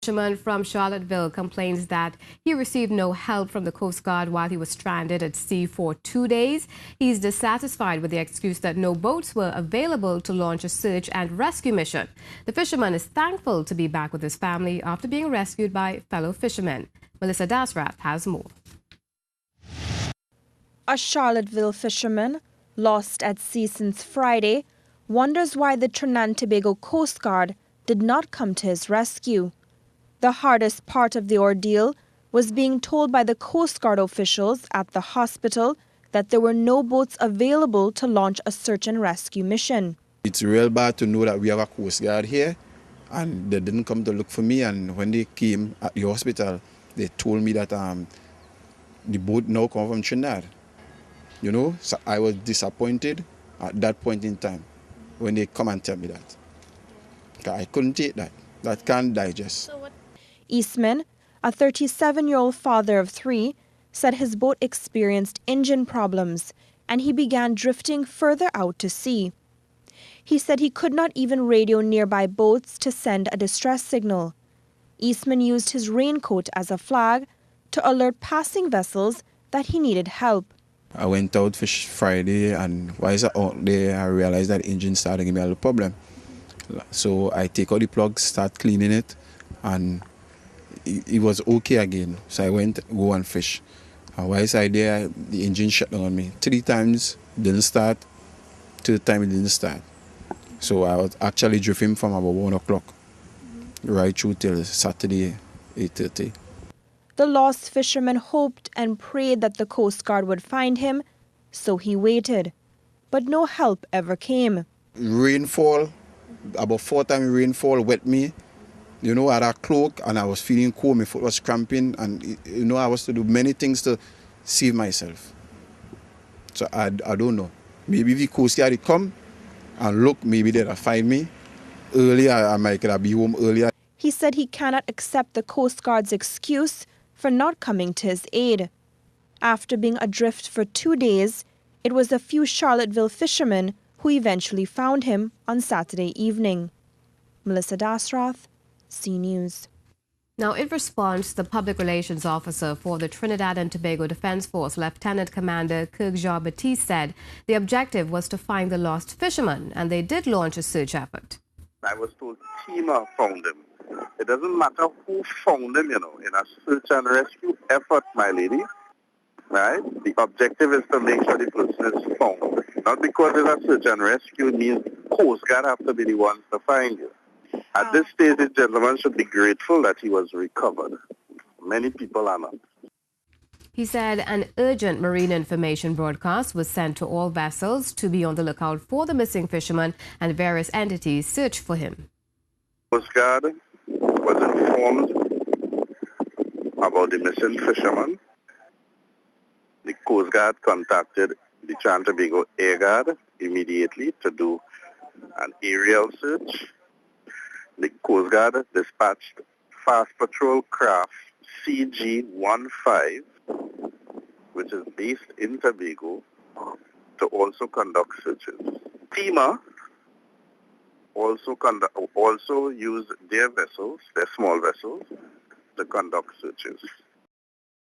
fisherman from Charlottesville complains that he received no help from the Coast Guard while he was stranded at sea for 2 days. He's dissatisfied with the excuse that no boats were available to launch a search and rescue mission. The fisherman is thankful to be back with his family after being rescued by fellow fishermen. Melissa Dasrath has more. A Charlottesville fisherman, lost at sea since Friday, wonders why the Trinidad and Tobago Coast Guard did not come to his rescue. The hardest part of the ordeal was being told by the Coast Guard officials at the hospital that there were no boats available to launch a search and rescue mission. It's real bad to know that we have a Coast Guard here and they didn't come to look for me, and when they came at the hospital, they told me that the boat now come from Trinidad. You know, so I was disappointed at that point in time when they come and tell me that. I couldn't take that. That can't digest. Eastman, a 37-year-old father of 3, said his boat experienced engine problems and he began drifting further out to sea. He said he could not even radio nearby boats to send a distress signal. Eastman used his raincoat as a flag to alert passing vessels that he needed help. I went out fish Friday, and while I was out there, I realized that the engine started giving me a little problem. So I take out the plug, start cleaning it, and it was okay again. So I went go and fish. And while I was there, the engine shut down on me. 3 times didn't start, 3rd time it didn't start. So I was actually drifting from about 1 o'clock right through till Saturday 8:30. The lost fisherman hoped and prayed that the Coast Guard would find him, so he waited. But no help ever came. Rainfall, about 4 times rainfall wet me. You know, I had a cloak and I was feeling cold, my foot was cramping, and you know, I was to do many things to save myself. So I don't know. Maybe if the Coast Guard had come and look, maybe they'd have find me. Earlier, I might could have been home earlier. He said he cannot accept the Coast Guard's excuse for not coming to his aid. After being adrift for 2 days, it was a few Charlottesville fishermen who eventually found him on Saturday evening. Melissa Dasrath, C News. Now, in response, the public relations officer for the Trinidad and Tobago Defense Force, Lieutenant Commander Kirk Jean-Baptiste, said the objective was to find the lost fisherman, and they did launch a search effort. I was told Tima found him. It doesn't matter who found him, you know, in a search and rescue effort, my lady. Right? The objective is to make sure the person is found. Not because it's a search and rescue means Coast Guard have to be the ones to find you. At this stage, the gentleman should be grateful that he was recovered. Many people are not. He said an urgent marine information broadcast was sent to all vessels to be on the lookout for the missing fisherman, and various entities search for him. Coast Guard was informed about the missing fisherman. The Coast Guard contacted the Trinidad and Tobago Air Guard immediately to do an aerial search. The Coast Guard dispatched fast patrol craft CG-15, which is based in Tobago, to also conduct searches. FEMA also used their vessels, their small vessels, to conduct searches.